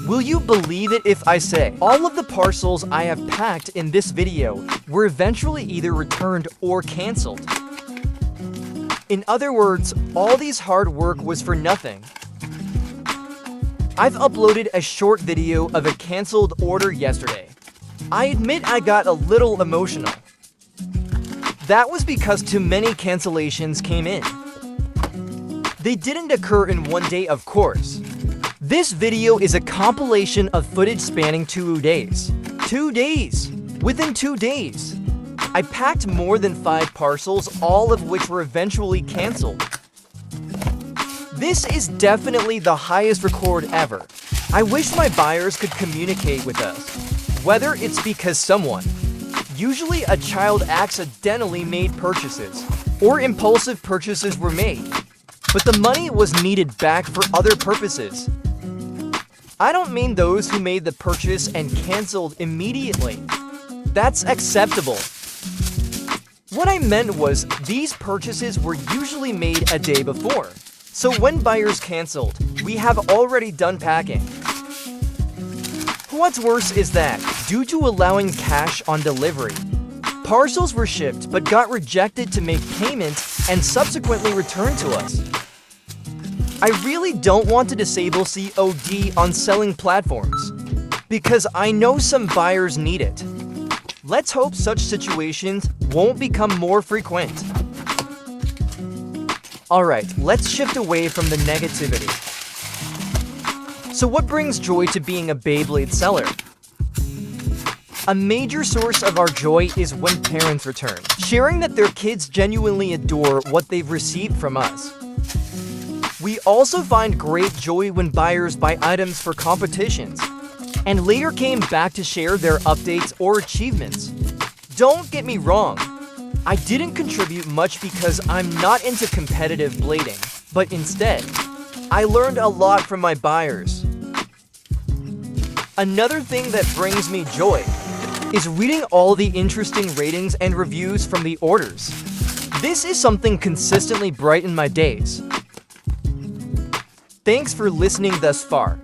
Will you believe it if I say all of the parcels I have packed in this video were eventually either returned or canceled? In other words, all these hard work was for nothing. I've uploaded a short video of a canceled order yesterday. I admit I got a little emotional. That was because too many cancellations came in. They didn't occur in one day, of course. This video is a compilation of footage spanning 2 days. 2 days! Within 2 days! I packed more than 5 parcels, all of which were eventually canceled. This is definitely the highest record ever. I wish my buyers could communicate with us. Whether it's because someone, usually a child, accidentally made purchases, or impulsive purchases were made, but the money was needed back for other purposes. I don't mean those who made the purchase and canceled immediately. That's acceptable. What I meant was these purchases were usually made a day before. So when buyers canceled, we have already done packing. What's worse is that, due to allowing cash on delivery, parcels were shipped but got rejected to make payment and subsequently returned to us. I really don't want to disable COD on selling platforms, because I know some buyers need it. Let's hope such situations won't become more frequent. Alright, let's shift away from the negativity. So what brings joy to being a Beyblade seller? A major source of our joy is when parents return, sharing that their kids genuinely adore what they've received from us. We also find great joy when buyers buy items for competitions, and later came back to share their updates or achievements. Don't get me wrong, I didn't contribute much because I'm not into competitive blading, but instead, I learned a lot from my buyers. Another thing that brings me joy is reading all the interesting ratings and reviews from the orders. This is something consistently brighten my days. Thanks for listening thus far.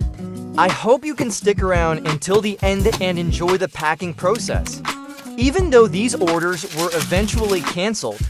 I hope you can stick around until the end and enjoy the packing process. Even though these orders were eventually canceled,